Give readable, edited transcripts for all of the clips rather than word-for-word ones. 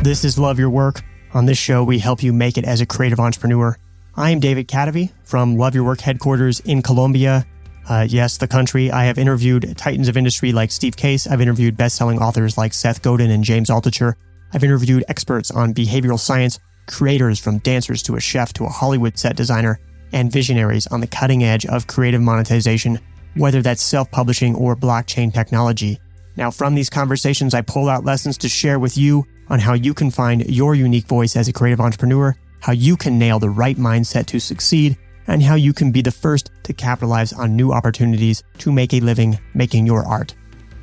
This is Love Your Work. On this show, we help you make it as a creative entrepreneur. I am David Cadavy from Love Your Work headquarters in Colombia. Yes, the country. I have interviewed titans of industry like Steve Case. I've interviewed best-selling authors like Seth Godin and James Altucher. I've interviewed experts on behavioral science, creators from dancers to a chef to a Hollywood set designer, and visionaries on the cutting edge of creative monetization, whether that's self-publishing or blockchain technology. Now, from these conversations, I pull out lessons to share with you on how you can find your unique voice as a creative entrepreneur, how you can nail the right mindset to succeed, and how you can be the first to capitalize on new opportunities to make a living making your art.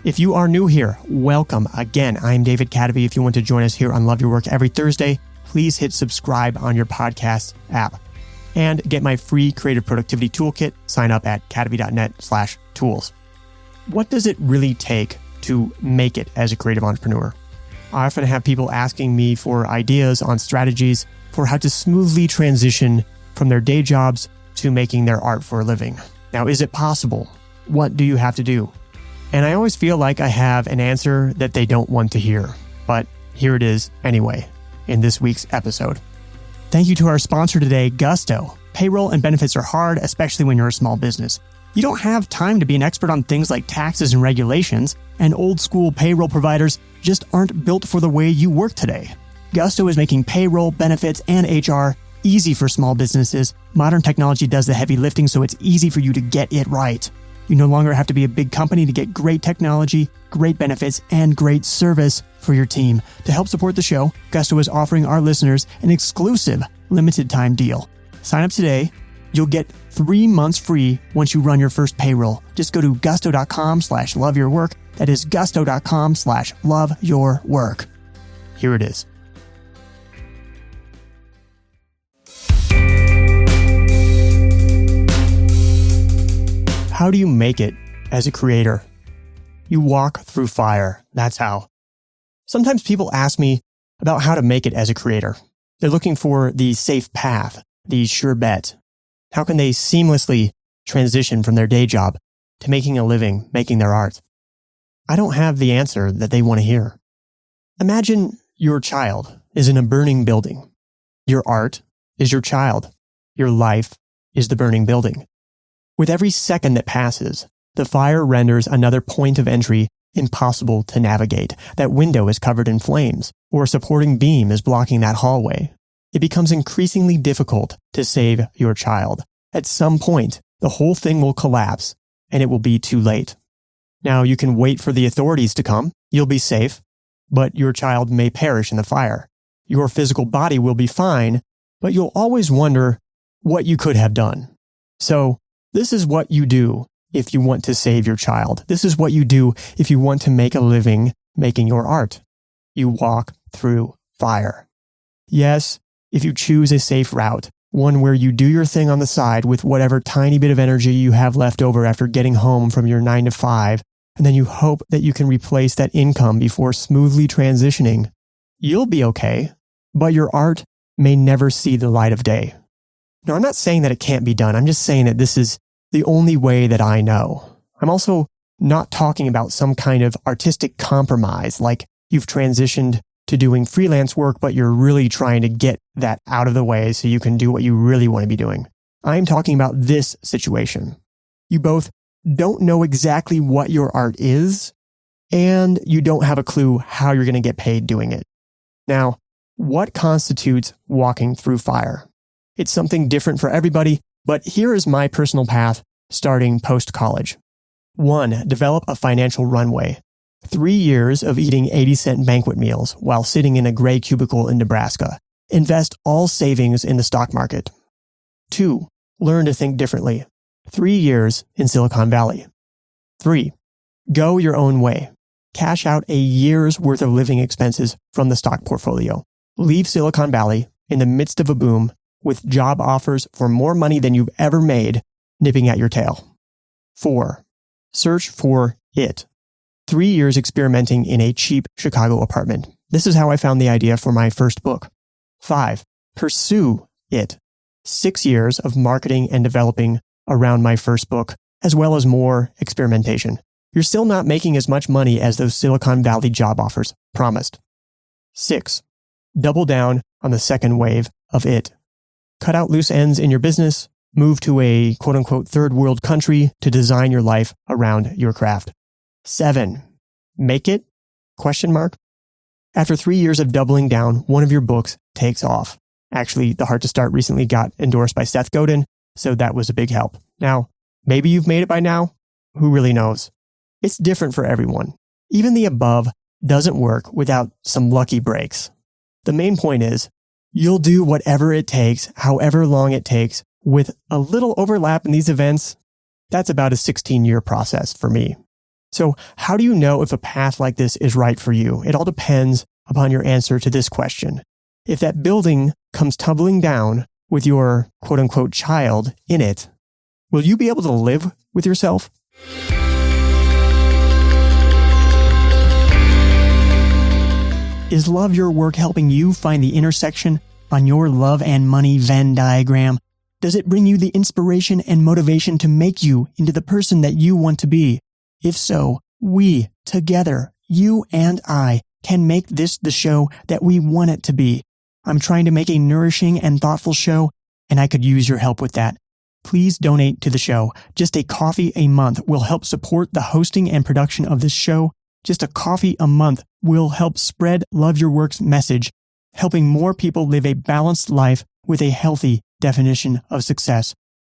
If you are new here, welcome. Again, I'm David Cadavy. If you want to join us here on Love Your Work every Thursday, please hit subscribe on your podcast app. And get my free Creative Productivity Toolkit. Sign up at cadavy.net/tools. What does it really take to make it as a creative entrepreneur? I often have people asking me for ideas on strategies for how to smoothly transition from their day jobs to making their art for a living. Now, is it possible? What do you have to do? And I always feel like I have an answer that they don't want to hear, but here it is anyway in this week's episode. Thank you to our sponsor today, Gusto. Payroll and benefits are hard, especially when you're a small business. You don't have time to be an expert on things like taxes and regulations, and old school payroll providers just aren't built for the way you work today. Gusto is making payroll, benefits, and HR easy for small businesses. Modern technology does the heavy lifting, so it's easy for you to get it right. You no longer have to be a big company to get great technology, great benefits, and great service for your team. To help support the show, Gusto is offering our listeners an exclusive limited time deal. Sign up today. You'll get 3 months free once you run your first payroll. Just go to gusto.com/loveyourwork. That is gusto.com/loveyourwork. Here it is. How do you make it as a creator? You walk through fire. That's how. Sometimes people ask me about how to make it as a creator. They're looking for the safe path, the sure bet. How can they seamlessly transition from their day job to making a living, making their art? I don't have the answer that they want to hear. Imagine your child is in a burning building. Your art is your child. Your life is the burning building. With every second that passes, the fire renders another point of entry impossible to navigate. That window is covered in flames, or a supporting beam is blocking that hallway. It becomes increasingly difficult to save your child. At some point, the whole thing will collapse, and it will be too late. Now, you can wait for the authorities to come. You'll be safe, but your child may perish in the fire. Your physical body will be fine, but you'll always wonder what you could have done. So, this is what you do if you want to save your child. This is what you do if you want to make a living making your art. You walk through fire. Yes, if you choose a safe route, one where you do your thing on the side with whatever tiny bit of energy you have left over after getting home from your 9 to 5, and then you hope that you can replace that income before smoothly transitioning, you'll be okay, but your art may never see the light of day. Now, I'm not saying that it can't be done. I'm just saying that this is the only way that I know. I'm also not talking about some kind of artistic compromise, like you've transitioned to doing freelance work, but you're really trying to get that out of the way so you can do what you really want to be doing. I'm talking about this situation. You both don't know exactly what your art is, and you don't have a clue how you're going to get paid doing it. Now, what constitutes walking through fire? It's something different for everybody, but here is my personal path starting post-college. 1. Develop a financial runway. 3 years of eating 80-cent banquet meals while sitting in a gray cubicle in Nebraska. Invest all savings in the stock market. 2. Learn to think differently. 3 years in Silicon Valley. 3. Go your own way. Cash out a year's worth of living expenses from the stock portfolio. Leave Silicon Valley in the midst of a boom with job offers for more money than you've ever made nipping at your tail. 4. Search for it. 3 years experimenting in a cheap Chicago apartment. This is how I found the idea for my first book. 5. Pursue it. 6 years of marketing and developing around my first book, as well as more experimentation. You're still not making as much money as those Silicon Valley job offers promised. 6. double down on the second wave of it. Cut out loose ends in your business, move to a quote-unquote third world country to design your life around your craft. 7. Make it? ? After 3 years of doubling down, one of your books takes off. Actually, The Heart to Start recently got endorsed by Seth Godin, so that was a big help. Now, maybe you've made it by now. Who really knows? It's different for everyone. Even the above doesn't work without some lucky breaks. The main point is, you'll do whatever it takes, however long it takes, with a little overlap in these events. That's about a 16-year process for me. So how do you know if a path like this is right for you? It all depends upon your answer to this question. If that building comes tumbling down with your quote-unquote child in it, will you be able to live with yourself? Is Love Your Work helping you find the intersection on your love and money Venn diagram? Does it bring you the inspiration and motivation to make you into the person that you want to be? If so, we, together, you and I, can make this the show that we want it to be. I'm trying to make a nourishing and thoughtful show, and I could use your help with that. Please donate to the show. Just a coffee a month will help support the hosting and production of this show. Just a coffee a month will help spread Love Your Work's message, helping more people live a balanced life with a healthy definition of success.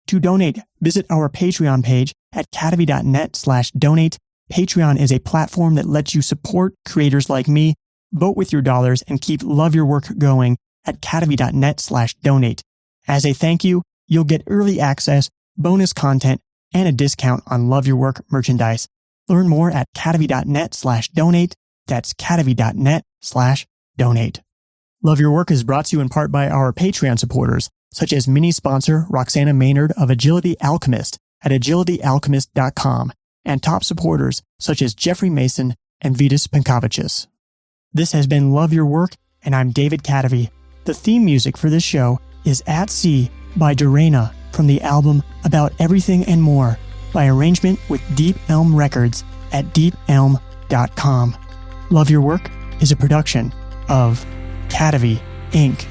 To donate, visit our Patreon page at cadavy.net/donate. Patreon is a platform that lets you support creators like me, vote with your dollars, and keep Love Your Work going at cadavy.net/donate. As a thank you, you'll get early access, bonus content, and a discount on Love Your Work merchandise. Learn more at cadavy.net/donate. That's cadavy.net/donate. Love Your Work is brought to you in part by our Patreon supporters, such as mini sponsor Roxana Maynard of Agility Alchemist at agilityalchemist.com, and top supporters such as Jeffrey Mason and Vitas Pankavicius. This has been Love Your Work, and I'm David Cadavy. The theme music for this show is At Sea by Dorena from the album About Everything and More, by arrangement with Deep Elm Records at deepelm.com. Love Your Work is a production of Cadavy, Inc.